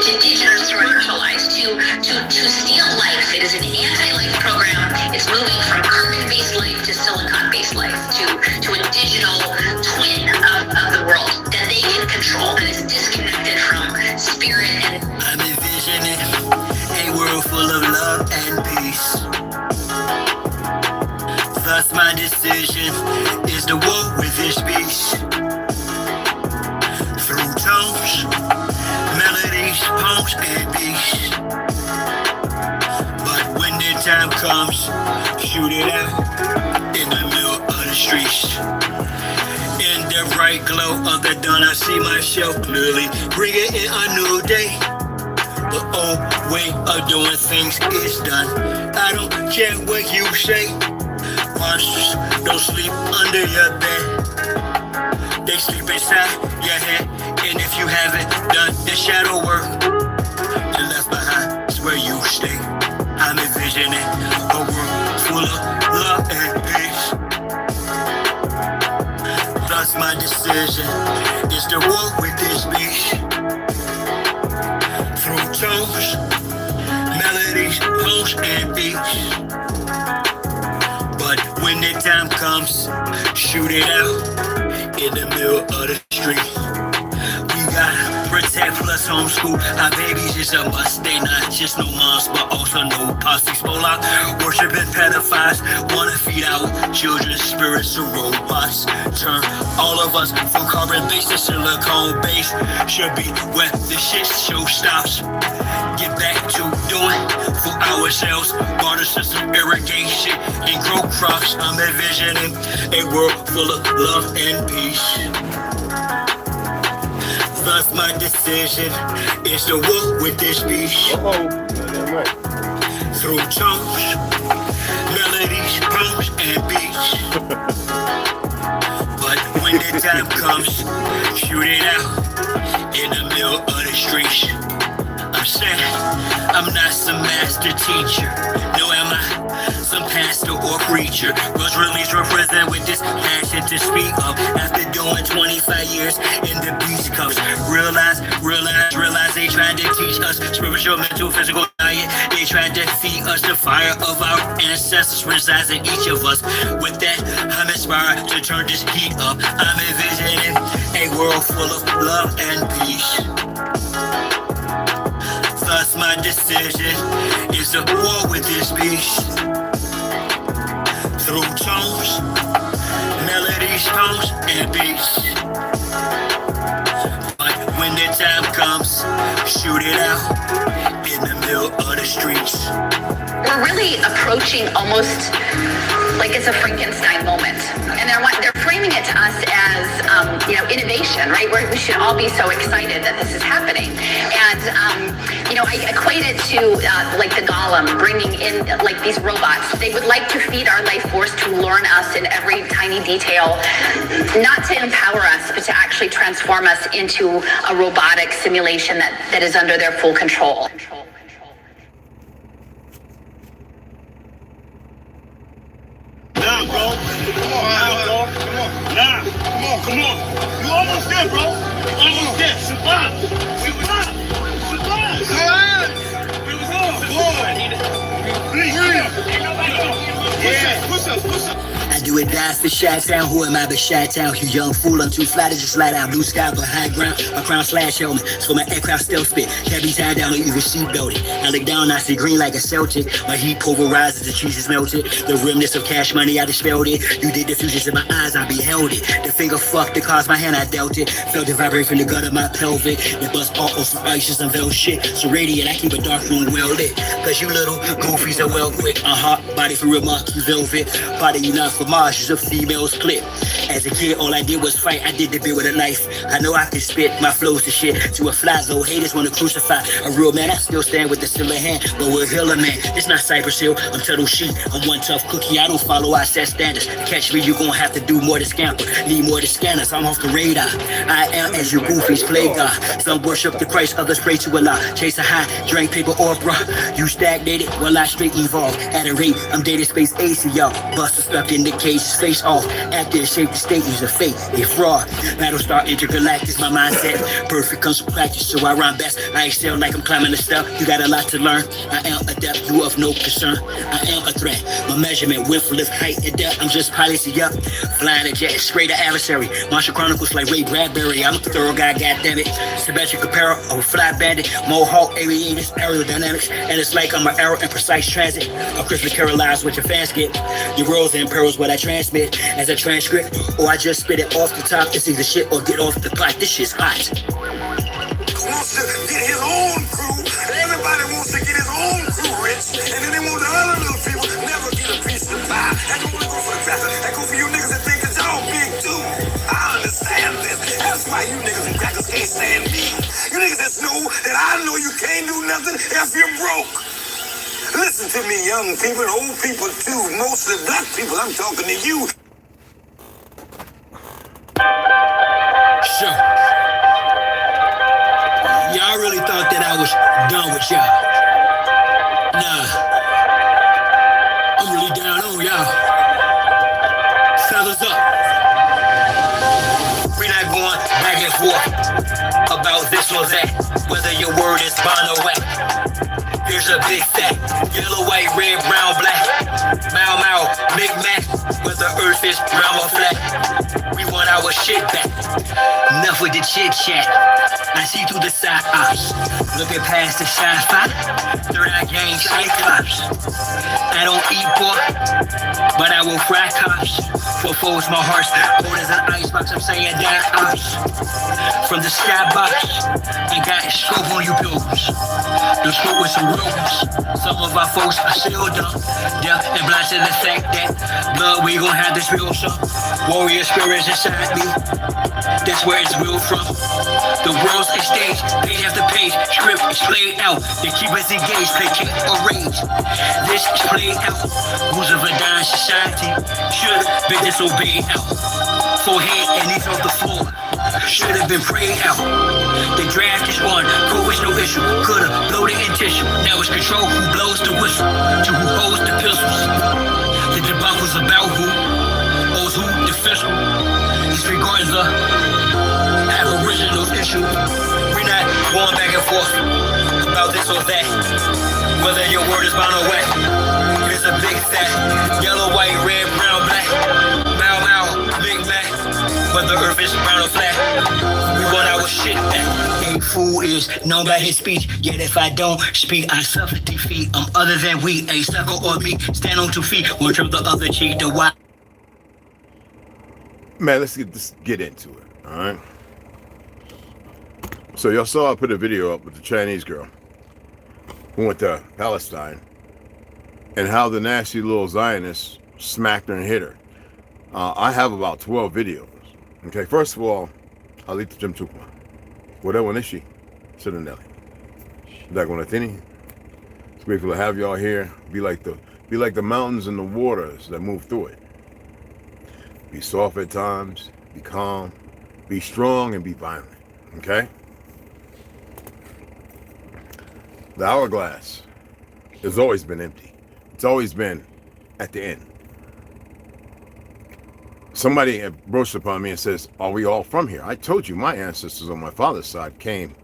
to digitalize, to steal life. It is an anti-life program. It's moving from carbon-based life to silicon-based life, to a digital twin of the world that they can control, that is disconnected from spirit and... I'm envisioning a world full of love and peace. Thus my decision is to walk with this beast. Through tones, melodies, poems, and beats. But when the time comes, shoot it out in the middle of the streets. In the bright glow of the dawn, I see myself clearly, bringing in a new day. The old way of doing things is done. I don't care what you say. Monsters don't sleep under your bed. They sleep inside your head. And if you haven't done the shadow work, you're left behind is where you stay. I'm envisioning a world full of love and peace. Thus my decision is to walk with this beast. Through tones, melodies, poems, and beats. But when the time comes, shoot it out in the middle of the street. We gotta protect plus homeschool. Our babies is a must. They not just no moms, but also no posse. Spola, worshiping pedophiles, wanna feed our children's spirits to robots. Turn all of us from carbon-based to silicone-based. Should be where the shit show stops. Get back to doing for ourselves. Water system irrigation and grow crops. I'm envisioning a world full of love and peace. Thus my decision is to walk with this beast. Through tones, melodies, poems, and beats. But when the time comes, shoot it out in the middle of the streets. I'm saying I'm not some master teacher. No, am I some pastor or preacher? Was released represent with this passion to speak up. After doing 25 years in the beast cups. Realize they tried to teach us spiritual, mental, physical diet. They tried to feed us the fire of our ancestors resides in each of us. With that, I'm inspired to turn this heat up. I'm envisioning a world full of love and peace. Thus my decision is to war with this beast. Through tones, melodies, poems, and beats. But when the time comes, shoot it out in the middle of the streets. We're really approaching almost like it's a Frankenstein moment. And they're framing it to us as, innovation, right? Where we should all be so excited that this is happening. And, I equate it to like the Golem bringing in like these robots. They would like to feed our life force to learn us in every tiny detail, not to empower us, but to actually transform us into a robotic simulation that is under their full control. Nah, bro. Come on. Come on. You almost there, bro. Almost there. Survive. Survive. We was on. Push us. I do it dies for Chi-Town. Who am I but Chi-Town? You young fool, I'm too fly to just slide out. Blue sky behind ground. My crown slash helmet. So my aircraft stealth spit. Can't be tied down or even seat belted. I look down, I see green like a Celtic. My heat pulverizes, the cheese is melted. The remnants of cash money, I dispelled it. You did the fusions in my eyes, I beheld it. The finger fucked, the cards, my hand, I dealt it. Felt it vibrate from the gut of my pelvic. The bust all over ices and velvet shit. So radiant, I keep a dark room well lit. Cause you little goofies are well quick. Body for real, monkey velvet. Body you not for Mars, is a female's clip. As a kid, all I did was fight. I did the bit with a knife. I know I can spit my flows to shit. To a fly zone, haters wanna crucify a real man. I still stand with the silver hand, but we're Hiller man. It's not Cypress Hill, I'm Turtle Sheep. I'm one tough cookie, I don't follow our set standards. To catch me, you gon' have to do more to scamper. Need more to scanners, I'm off the radar. I am as your goofies play God. Some worship the Christ, others pray to Allah. Chase a high, drink paper or bruh. You stagnated, well I straight evolve. At a rate, I'm dated space AC, y'all. Buster stuck in the case, face off. Acting shape to state, use a fake, a fraud. Battlestar intergalactic, my mindset. Perfect comes from practice, so I rhyme best. I excel like I'm climbing the step. You got a lot to learn. I am adept, you of no concern. I am a threat. My measurement, width, lift, height, and depth. I'm just piloting up. Flying a jet, straight to adversary. Martial Chronicles like Ray Bradbury. I'm a thorough guy, goddammit. Symmetric apparel, a fly bandit. Mohawk, aviators, aerodynamics. And it's like I'm an arrow in precise transit. I'll crisply paralyze what your fans get. Your worlds and pearls what I transmit as a transcript. Or I just spit it off the top. It's either shit or get off the pot. This shit's hot. Wants to get his own crew. Everybody wants to get his own crew rich. And then they want the other little people never get a piece of the pie. That don't wanna go for the cracker. That go for you niggas that think that y'all big too. I understand this. That's why you niggas and crackers can't stand me. You niggas that know that I know you can't do nothing if you're broke. Listen to me, young people and old people too. Mostly black people, I'm talking to you. Sure. Y'all really thought that I was done with y'all. Nah. I'm really down on y'all. Fellas up. We're not going back and forth about this or that. Whether your word is bond or whack. Here's a big fact. Yellow, white, red, brown, black. Mau Mau, Big Mac. Whether earth is round or flat. We want our shit back. Enough with the chit chat. I see through the side eyes. Looking past the sci-fi. Third eye game cyclops. I don't eat pork, but I will fry cops. For foes, my heart's cold as an icebox. I'm saying that ice from the skybox. And got scope on you pilgrims. The scope with some rules. Some of our folks are still dumb. Deaf and blind to the fact that blood, we gon' have this real some warrior spirits inside me. That's where it's real from. The world's a stage, page after page, script is played out. They keep us engaged, placate or rage. This is played out. Rules of a dying society should have been disobeyed out. Forehead and knees off the floor should have been prayed out. The draft is on, COVID no issue. Could've blown it in tissue. Now it's control who blows the whistle to who holds the pistols. The debacle's about who owes who the fiscal. Disregarding the aboriginal issue. We're not going back and forth about this or that. Whether your word is bound or whack. Here's a big fact. Yellow, white, red, brown, black. Mau Mau, Big Mac. Whether earth is round or flat. We want our shit back. A fool is known by his speech. Yet if I don't speak, I suffer defeat. I'm other than we. A sucker or me. Stand on 2 feet. One turn the other cheek. The why. Man, let's get into it, all right? So y'all saw I put a video up with the Chinese girl who went to Palestine and how the nasty little Zionists smacked her and hit her. I have about 12 videos. Okay, first of all, I'll leave the Jim Tukma. Whatever Nishi, Sidanelli. Dagonatini. It's grateful to have y'all here. Be like the mountains and the waters that move through it. Be soft at times, be calm, be strong, and be violent, okay? The hourglass has always been empty. It's always been at the end. Somebody broached upon me and says, are we all from here? I told you my ancestors on my father's side came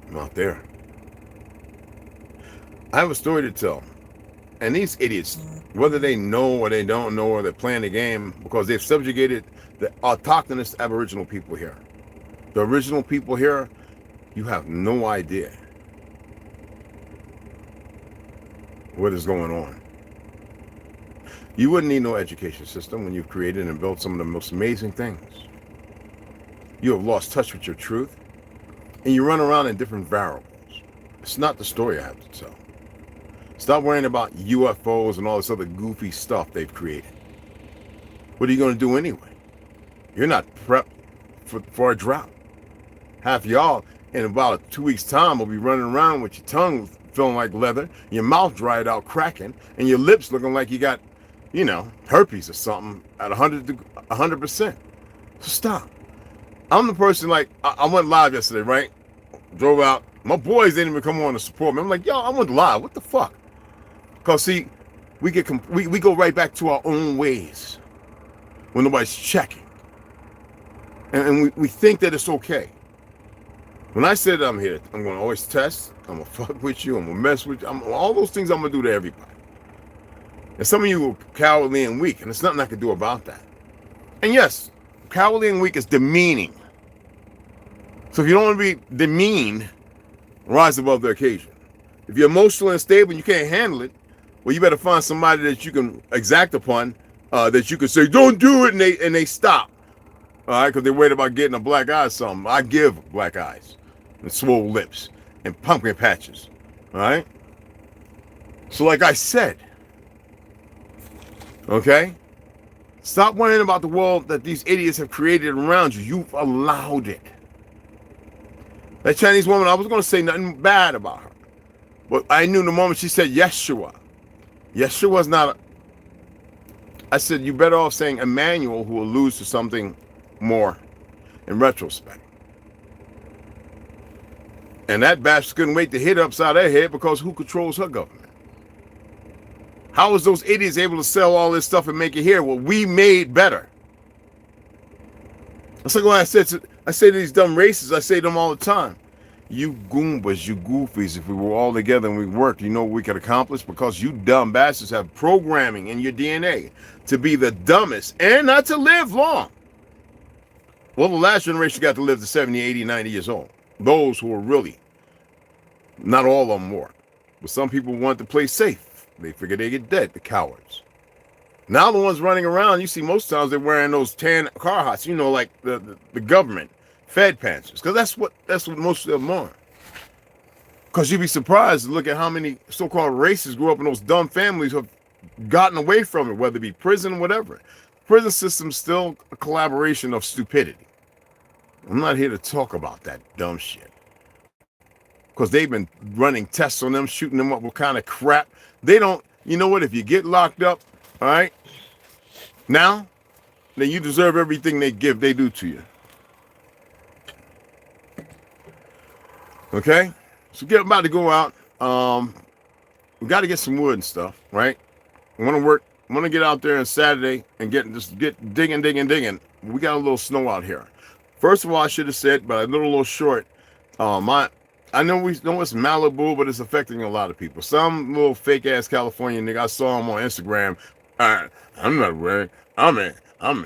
from out there. I have a story to tell. And these idiots, whether they know or they don't know or they're playing the game, because they've subjugated the autochthonous Aboriginal people here. The original people here, you have no idea what is going on. You wouldn't need no education system when you've created and built some of the most amazing things. You have lost touch with your truth, and you run around in different variables. It's not the story I have to tell. Stop worrying about UFOs and all this other goofy stuff they've created. What are you going to do anyway? You're not prepped for a drought. Half y'all in about 2 weeks' time will be running around with your tongue feeling like leather, your mouth dried out cracking, and your lips looking like you got, you know, herpes or something at 100%. So stop. I'm the person, like, I went live yesterday, right? Drove out. My boys didn't even come on to support me. I'm like, yo, I went live. What the fuck? Because, see, we go right back to our own ways. when nobody's checking. And we think that it's okay. When I said I'm here, I'm going to always test, I'm going to fuck with you, I'm going to mess with you, all those things I'm going to do to everybody. And some of you are cowardly and weak, and there's nothing I can do about that. And yes, cowardly and weak is demeaning. So if you don't want to be demeaned, rise above the occasion. If you're emotionally unstable and you can't handle it, well, you better find somebody that you can exact upon, that you can say, don't do it, and they stop. All right, because they're worried about getting a black eye or something. I give black eyes and swole lips and pumpkin patches. All right? So like I said, okay? Stop worrying about the world that these idiots have created around you. You've allowed it. That Chinese woman, I was going to say nothing bad about her. But I knew the moment she said Yeshua. Yeshua's not I said, you're better off saying Emmanuel, who alludes to something more in retrospect. And that bastard couldn't wait to hit upside her head because who controls her government? How was those idiots able to sell all this stuff and make it here? Well, we made better. That's like what I say to these dumb racists, I say to them all the time. You goombas, you goofies, if we were all together and we worked, you know what we could accomplish? Because you dumb bastards have programming in your DNA to be the dumbest and not to live long. Well, the last generation got to live to 70, 80, 90 years old. Those who were really, not all of them were. But some people want to play safe. They figure they get dead, the cowards. Now the ones running around, you see most times they're wearing those tan Carhartts, you know, like the government Fed pants, because that's what most of them are. Because you'd be surprised to look at how many so-called racists grew up in those dumb families who have gotten away from it, whether it be prison or whatever. Prison system's still a collaboration of stupidity. I'm not here to talk about that dumb shit. Because they've been running tests on them, shooting them up with kind of crap. They don't, you know what, if you get locked up, all right, now, then you deserve everything they do to you. Okay, so get about to go out. We got to get some wood and stuff, right? I want to get out there on Saturday and get digging. We got a little snow out here. First of all, I should have said, but I'm a little short. I know we know it's Malibu, but it's affecting a lot of people. Some little fake ass California nigga, I saw him on Instagram. I'm not worried. I'm in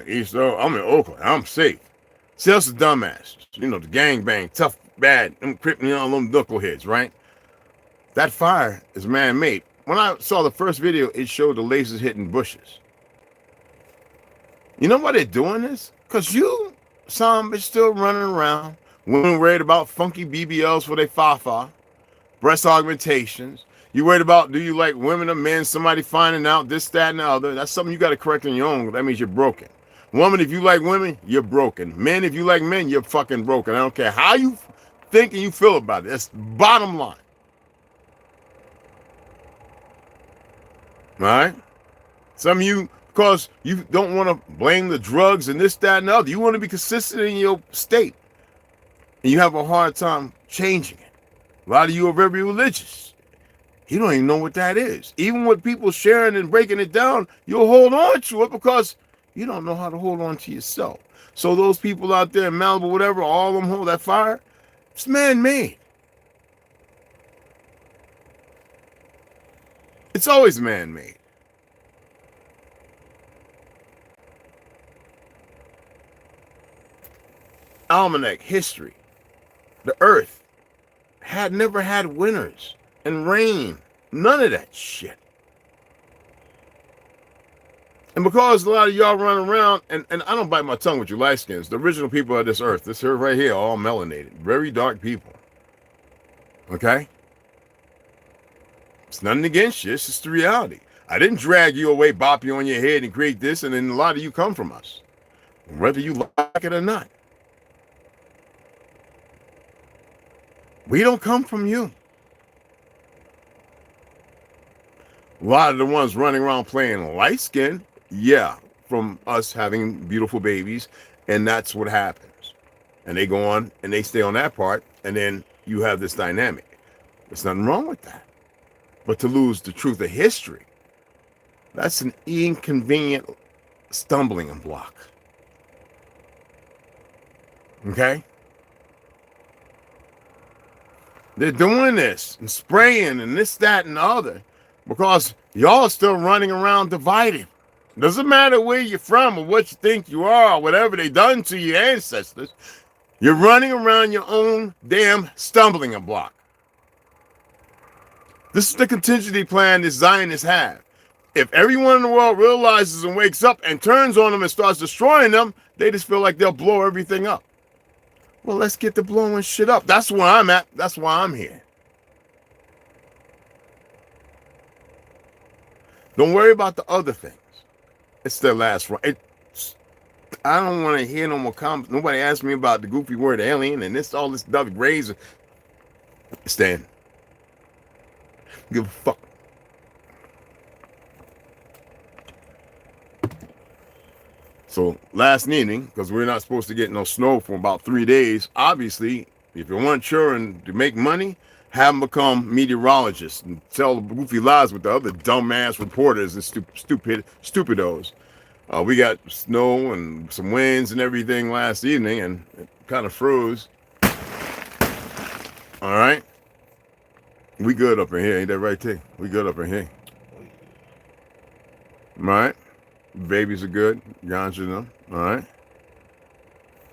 East Oakland. I'm in Oakland. I'm safe. See, that's a dumbass. You know, the gangbang, tough, bad, them crippling on them knuckleheads, right? That fire is man-made. When I saw the first video, it showed the lasers hitting bushes. You know why they're doing this? Because you, some bitch still running around, women worried about funky BBLs for their fa-fa, breast augmentations. You worried about, do you like women or men, somebody finding out this, that, and the other. That's something you got to correct on your own. That means you're broken. Woman, if you like women, you're broken. Men, if you like men, you're fucking broken. I don't care how you think and you feel about it. That's bottom line. All right? Some of you, because you don't want to blame the drugs and this, that, and the other. You want to be consistent in your state. And you have a hard time changing it. A lot of you are very religious. You don't even know what that is. Even with people sharing and breaking it down, you'll hold on to it because you don't know how to hold on to yourself. So those people out there in Malibu, whatever, all of them hold that fire, it's man-made. It's always man-made. Almanac history. The earth had never had winters and rain. None of that shit. And because a lot of y'all run around, and I don't bite my tongue with you light skins, the original people of this earth right here, all melanated, very dark people. Okay? It's nothing against you, it's just the reality. I didn't drag you away, bop you on your head and create this, and then a lot of you come from us. Whether you like it or not. We don't come from you. A lot of the ones running around playing light skin, yeah, from us having beautiful babies, and that's what happens. And they go on and they stay on that part, and then you have this dynamic. There's nothing wrong with that. But to lose the truth of history, that's an inconvenient stumbling block. Okay? They're doing this and spraying and this, that, and the other because y'all are still running around divided. Doesn't matter where you're from or what you think you are or whatever they done to your ancestors. You're running around your own damn stumbling block. This is the contingency plan the Zionists have. If everyone in the world realizes and wakes up and turns on them and starts destroying them, they just feel like they'll blow everything up. Well, let's get to blowing shit up. That's where I'm at. That's why I'm here. Don't worry about the other things. It's their last run. I don't want to hear no more comments. Nobody asked me about the goofy word alien and this, all this stuff, grays. Stan. Give a fuck. So last evening, because we're not supposed to get no snow for about 3 days, obviously, if you want children to make money, have them become meteorologists and tell goofy lies with the other dumbass reporters and stupidos. We got snow and some winds and everything last evening, and it kind of froze. All right. We good up in here, ain't that right, T? We good up in here. All right. Babies are good. Ganja them. All right.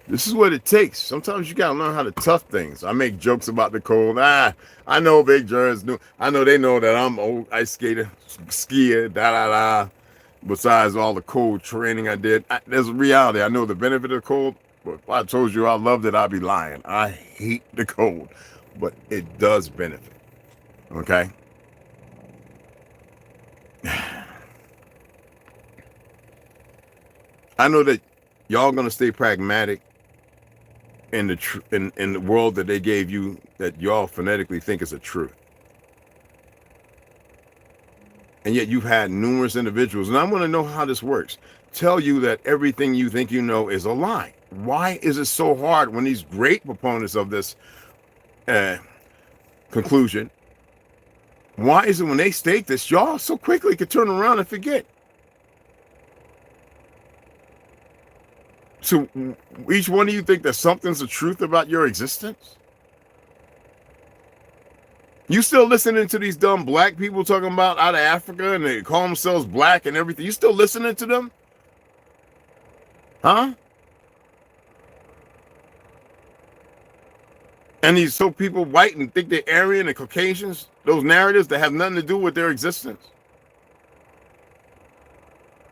This is what it takes. Sometimes you gotta learn how to tough things. I make jokes about the cold. I know Big Jerns do. I know they know that I'm old ice skater, skier, Besides all the cold training I did, there's a reality. I know the benefit of the cold, but if I told you I loved it, I'd be lying. I hate the cold, but it does benefit. Okay. I know that y'all gonna stay pragmatic in the in the world that they gave you, that y'all phonetically think is a truth, and yet you've had numerous individuals, and I want to know how this works, tell you that everything you think you know is a lie. Why is it so hard when these great proponents of this conclusion? Why is it when they state this, y'all so quickly could turn around and forget? So each one of you think that something's the truth about your existence? You still listening to these dumb black people talking about out of Africa and they call themselves black and everything? You still listening to them? Huh? And these so people white and think they're Aryan and Caucasians, those narratives that have nothing to do with their existence.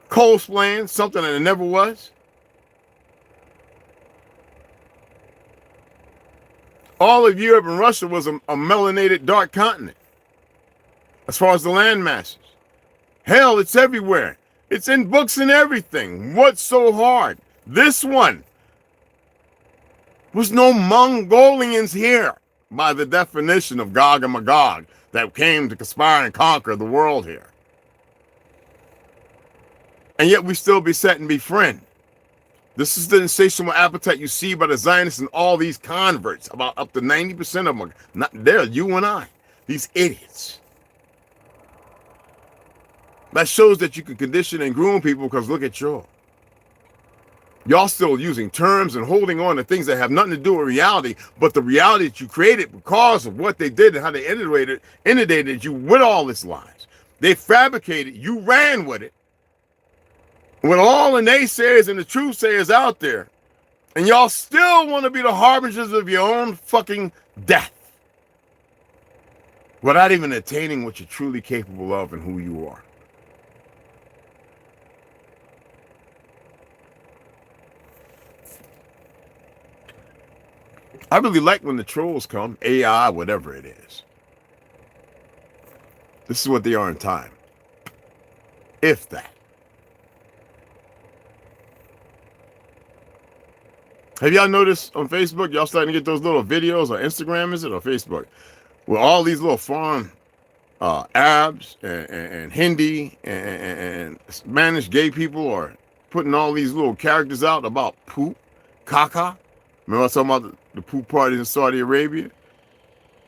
Cosplaying something that it never was. All of Europe and Russia was a melanated dark continent as far as the land masses. Hell, it's everywhere. It's in books and everything. What's so hard? This one was no Mongolians here by the definition of Gog and Magog that came to conspire and conquer the world here. And yet we still beset and befriend. This is the insatiable appetite you see by the Zionists and all these converts. About up to 90% of them are not there, you and I. These idiots. That shows that you can condition and groom people, because look at y'all. Y'all still using terms and holding on to things that have nothing to do with reality, but the reality that you created because of what they did and how they inundated you with all this lies. They fabricated, you ran with it. With all the naysayers and the truth sayers out there, and y'all still want to be the harbingers of your own fucking death without even attaining what you're truly capable of and who you are. I really like when the trolls come, AI, whatever it is. This is what they are in time. If that. Have y'all noticed on Facebook, y'all starting to get those little videos, or Instagram, is it, or Facebook, where all these little foreign Arabs and Hindi and Spanish gay people are putting all these little characters out about poop, caca. Remember I was talking about the poop parties in Saudi Arabia?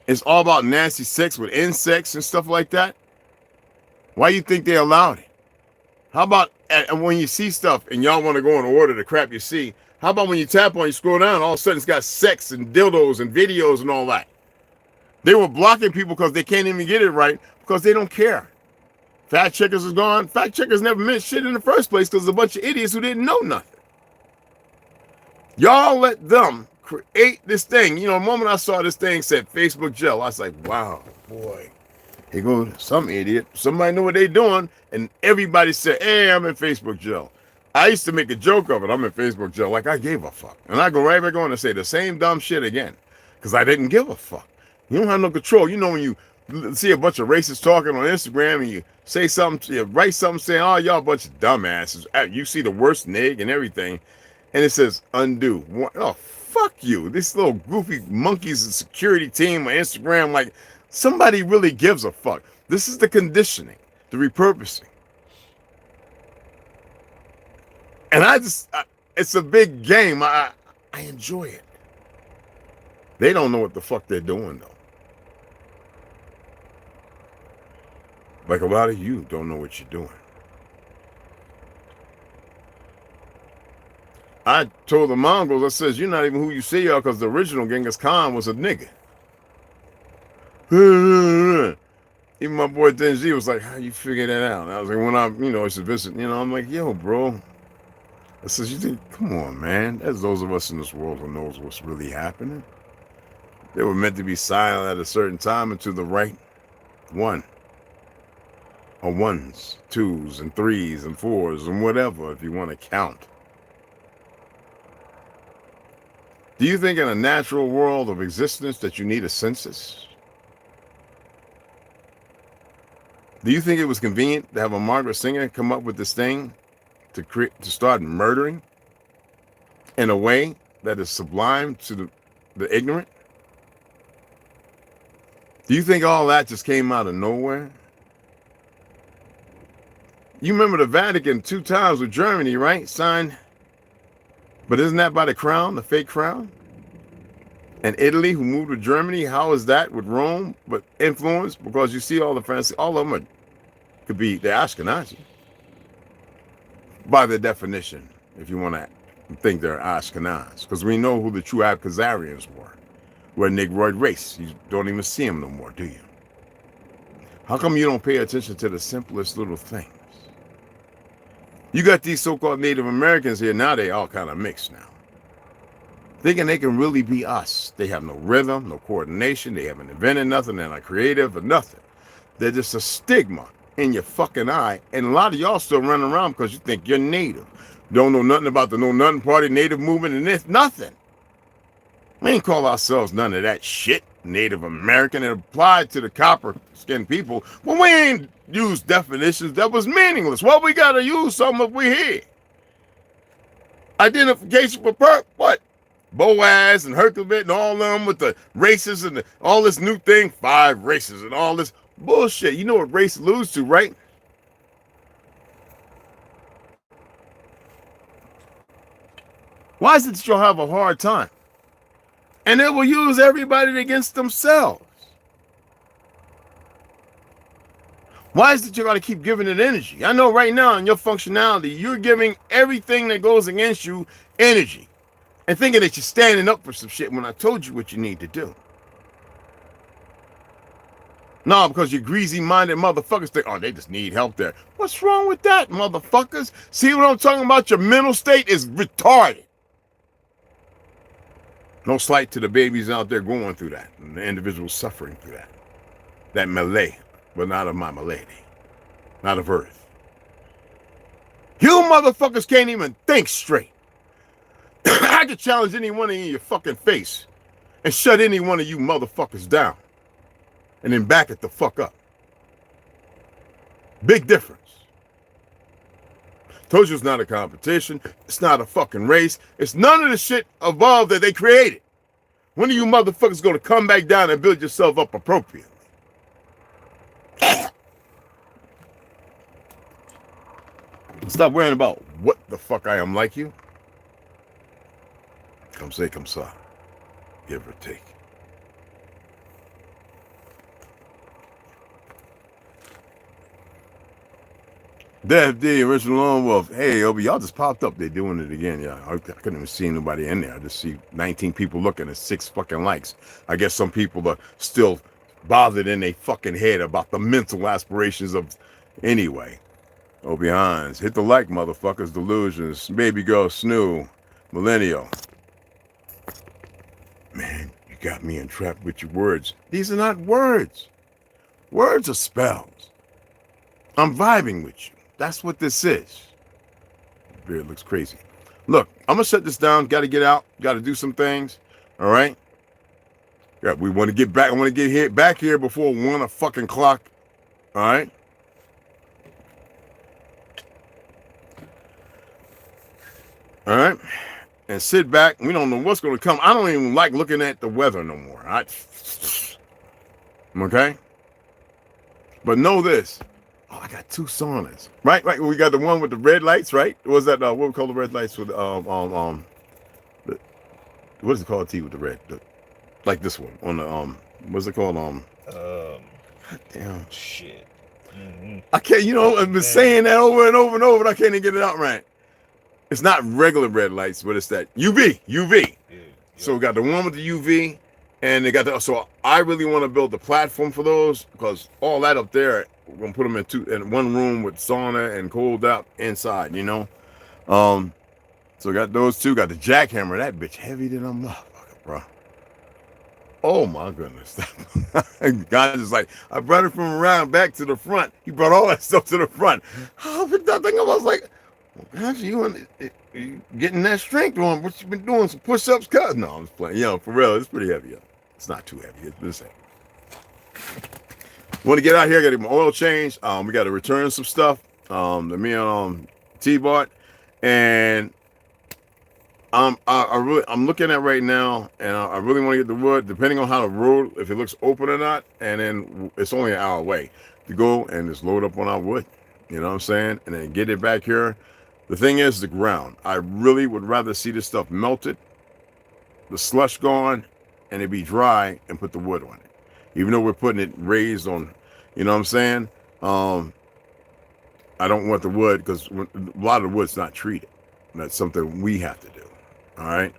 It's all about nasty sex with insects and stuff like that. Why do you think they allowed it? How about and when you see stuff and y'all want to go in order the crap you see, how about when you tap on, you scroll down, all of a sudden it's got sex and dildos and videos and all that. They were blocking people because they can't even get it right because they don't care. Fact checkers is gone. Fact checkers never meant shit in the first place because there's a bunch of idiots who didn't know nothing. Y'all let them create this thing. You know, the moment I saw this thing said Facebook jail, I was like, wow, boy. Here goes some idiot. Somebody know what they doing, and everybody said, hey, I'm in Facebook jail. I used to make a joke of it. I'm in Facebook jail like I gave a fuck. And I go right back on and say the same dumb shit again because I didn't give a fuck. You don't have no control. You know when you see a bunch of racists talking on Instagram and you say something, you write something saying, oh, y'all a bunch of dumbasses. You see the worst nig and everything, and it says undo. Oh, fuck you. This little goofy monkeys and security team on Instagram, like somebody really gives a fuck. This is the conditioning, the repurposing. And it's a big game. I enjoy it. They don't know what the fuck they're doing, though. Like a lot of you don't know what you're doing. I told the Mongols, I says, you're not even who you say you are because the original Genghis Khan was a nigga. Even my boy Denji was like, how you figure that out? And I was like, when I used to visit, I'm like, yo, bro. I says, you think, come on, man. There's those of us in this world who knows what's really happening. They were meant to be silent at a certain time and to the right one. Or ones, twos, and threes, and fours, and whatever, if you want to count. Do you think in a natural world of existence that you need a census? Do you think it was convenient to have a Margaret Singer come up with this thing to start murdering in a way that is sublime to the ignorant? Do you think all that just came out of nowhere? You remember the Vatican 2 times with Germany, right? Signed. But isn't that by the crown, the fake crown? And Italy, who moved to Germany, how is that with Rome? But influenced because you see all the fancy, all of them could be the Ashkenazi. By the definition, if you want to think they're Ashkenaz. Because we know who the true Khazarians were. We're a Negroid race. You don't even see them no more, do you? How come you don't pay attention to the simplest little things? You got these so-called Native Americans here, now they all kind of mixed now. Thinking they can really be us. They have no rhythm, no coordination, they haven't invented nothing, they're not creative or nothing. They're just a stigma in your fucking eye, and a lot of y'all still running around because you think you're Native. Don't know nothing about the Know Nothing Party, Native movement, and this, nothing. We ain't call ourselves none of that shit. Native American, it applied to the copper-skinned people, but we ain't used definitions that was meaningless. What we gotta use some if we here? Identification for what? Boaz and Hercules and all them with the races and all this new thing, 5 races and all this bullshit. You know what race alludes to, right? Why is it that you'll have a hard time? And it will use everybody against themselves. Why is it you got to keep giving it energy? I know right now in your functionality, you're giving everything that goes against you energy. And thinking that you're standing up for some shit when I told you what you need to do. No, because you greasy-minded motherfuckers think, oh, they just need help there. What's wrong with that, motherfuckers? See what I'm talking about? Your mental state is retarded. No slight to the babies out there going through that, and the individuals suffering through that. That Malay, but not of my Malady, not of Earth. You motherfuckers can't even think straight. I could challenge any one of you in your fucking face and shut any one of you motherfuckers down and then back it the fuck up. Big difference. Told you it's not a competition. It's not a fucking race. It's none of the shit above that they created. When are you motherfuckers going to come back down and build yourself up appropriately? Stop worrying about what the fuck I am like you. Come say, come sa. Give or take. Dev D, original Lone Wolf. Hey, Obi, y'all just popped up. They're doing it again. Yeah, I couldn't even see anybody in there. I just see 19 people looking at 6 fucking likes. I guess some people are still bothered in their fucking head about the mental aspirations of. Anyway, Obi Hines, hit the like, motherfuckers. Delusions, baby girl, Snoo, Millennial. Man, you got me entrapped with your words. These are not words. Words are spells. I'm vibing with you. That's what this is. Beard looks crazy. Look, I'm gonna shut this down. Got to get out. Got to do some things. All right. Yeah, we want to get back. I want to get back here before 1 fucking clock. All right. All right. And sit back. We don't know what's gonna come. I don't even like looking at the weather no more. Okay. But know this. Oh, I got 2 saunas. Right. We got the one with the red lights, right? Was that what we call the red lights with what is it called? T with the red, like this one on the what's it called? Damn. Shit. I can't. I've been saying that over and over and over, and I can't even get it out right. It's not regular red lights, but it's that UV. Yeah. So we got the one with the UV, and they got the. So I really want to build the platform for those because all that up there. We're gonna put them in 1 room with sauna and cold out inside, So we got those 2. Got the jackhammer. That bitch heavy than a motherfucker, bro. Oh my goodness. God is like, I brought it from around back to the front. He brought all that stuff to the front. I picked that thing up. I was like, well, gosh, you getting that strength on? What you been doing? Some push-ups, cuz? No, I'm just playing. For real, it's pretty heavy. It's not too heavy. It's the same. Want to get out here, got to get my oil change. We got to return some stuff that me and T bought, and I'm looking at right now, and I really want to get the wood, depending on how the road, if it looks open or not, and then it's only an hour away to go and just load up on our wood. You know what I'm saying? And then get it back here. The thing is the ground. I really would rather see this stuff melted, the slush gone, and it be dry, and put the wood on it. Even though we're putting it raised on, you know what I'm saying? I don't want the wood because a lot of the wood's not treated. That's something we have to do. All right.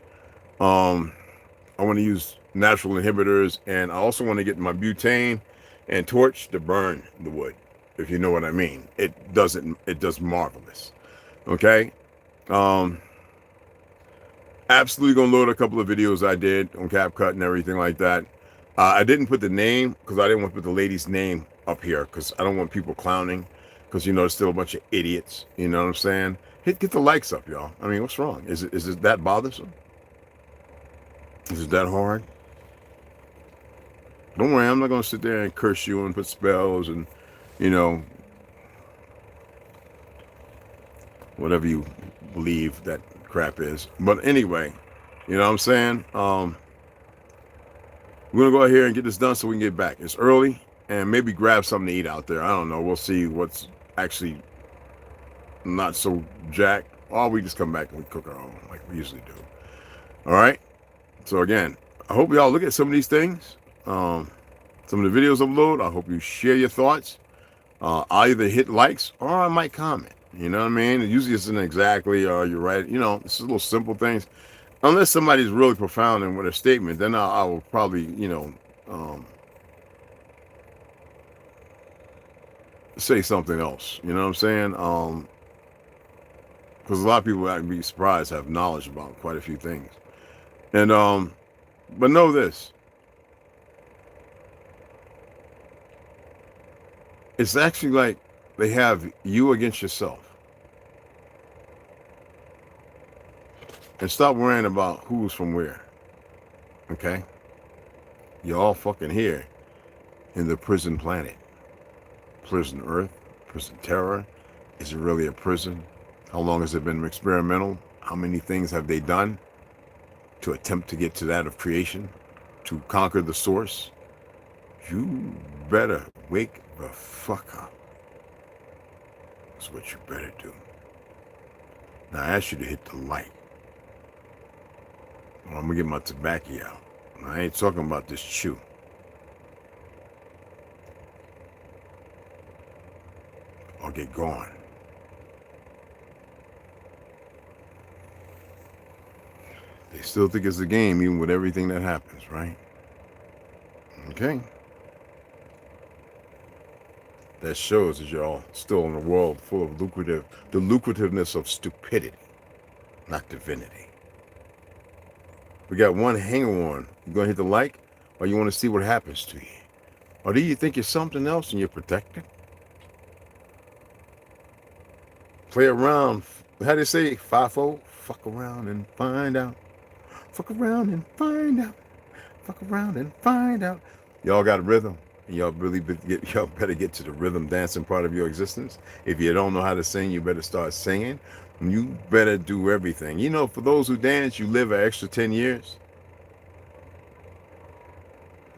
I want to use natural inhibitors, and I also want to get my butane and torch to burn the wood, if you know what I mean. It does marvelous. Okay. Absolutely gonna load a couple of videos I did on CapCut and everything like that. I didn't put the name because I didn't want to put the lady's name up here because I don't want people clowning because there's still a bunch of idiots. You know what I'm saying? Get the likes up, y'all. I mean, what's wrong? Is it that bothersome? Is it that hard? Don't worry, I'm not gonna sit there and curse you and put spells and whatever you believe that crap is. But anyway, you know what I'm saying? We're gonna go out here and get this done so we can get back. It's early, and maybe grab something to eat out there. I don't know. We'll see what's actually not so jacked. Or we just come back and we cook our own like we usually do. All right. So again, I hope y'all look at some of these things. Some of the videos upload. I hope you share your thoughts. I'll either hit likes or I might comment. You know what I mean? It usually isn't exactly you're right. It's little simple things. Unless somebody's really profound in with a statement, then I will probably, say something else. You know what I'm saying? Because a lot of people, I'd be surprised, have knowledge about quite a few things. And but know this. It's actually like they have you against yourself. And stop worrying about who's from where. Okay? You're all fucking here in the prison planet. Prison Earth, prison terror. Is it really a prison? How long has it been experimental? How many things have they done to attempt to get to that of creation? To conquer the source? You better wake the fuck up. That's what you better do. Now I ask you to hit the like. Well, I'm gonna get my tobacco out. I ain't talking about this chew. I'll get going. They still think it's a game, even with everything that happens, right? Okay. That shows that y'all still in a world full of the lucrativeness of stupidity, not divinity. We got one hanger on. You gonna hit the like, or you want to see what happens to you? Or do you think you're something else and you're protected? Play around. How do they say? 5-0? Fuck around and find out. Fuck around and find out. Fuck around and find out. Y'all got a rhythm. And y'all y'all better get to the rhythm dancing part of your existence. If you don't know how to sing, you better start singing. You better do everything. You know, for those who dance, you live an extra 10 years.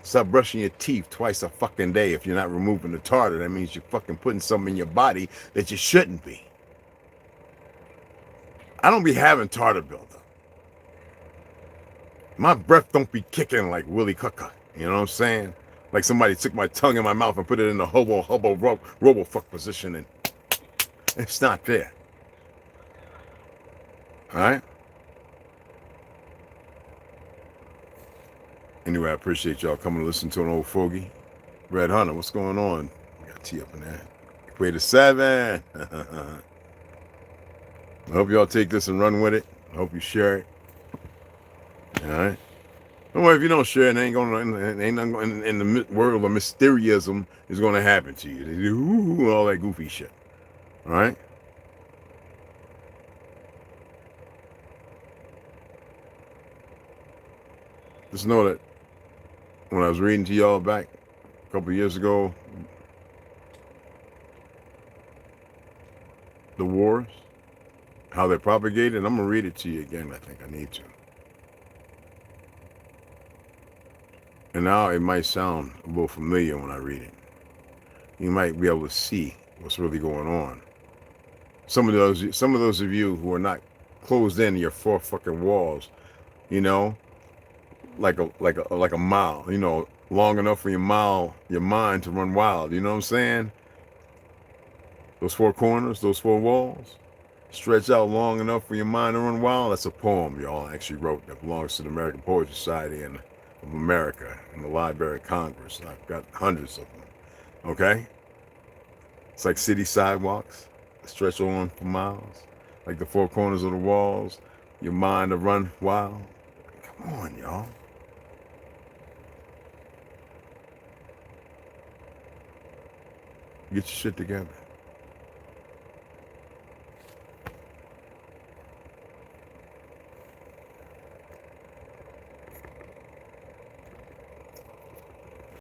Stop brushing your teeth twice a fucking day if you're not removing the tartar. That means you're fucking putting something in your body that you shouldn't be. I don't be having tartar buildup. My breath don't be kicking like Willie Cucker. You know what I'm saying? Like somebody took my tongue in my mouth and put it in the robo fuck position, and it's not there. All right? Anyway, I appreciate y'all coming to listen to an old fogey. Red Hunter, what's going on? We got T up in there. Equator 7. I hope y'all take this and run with it. I hope you share it. All right? Don't worry, if you don't share it, ain't nothing in the world of mysteriousism is going to happen to you. They do all that goofy shit. All right? Just know that when I was reading to y'all back a couple years ago, the wars, how they're propagated, I'm going to read it to you again. I think I need to. And now it might sound a little familiar when I read it. You might be able to see what's really going on. Some of those of you who are not closed in your 4 fucking walls, you know, like a mile, you know, long enough for your mind to run wild. You know what I'm saying? Those 4 corners, those 4 walls, stretch out long enough for your mind to run wild. That's a poem y'all actually wrote that belongs to the American Poetry Society and of America in the Library of Congress. I've got hundreds of them. Okay? It's like city sidewalks that stretch on for miles. Like the 4 corners of the walls, your mind to run wild. Come on, y'all. Get your shit together.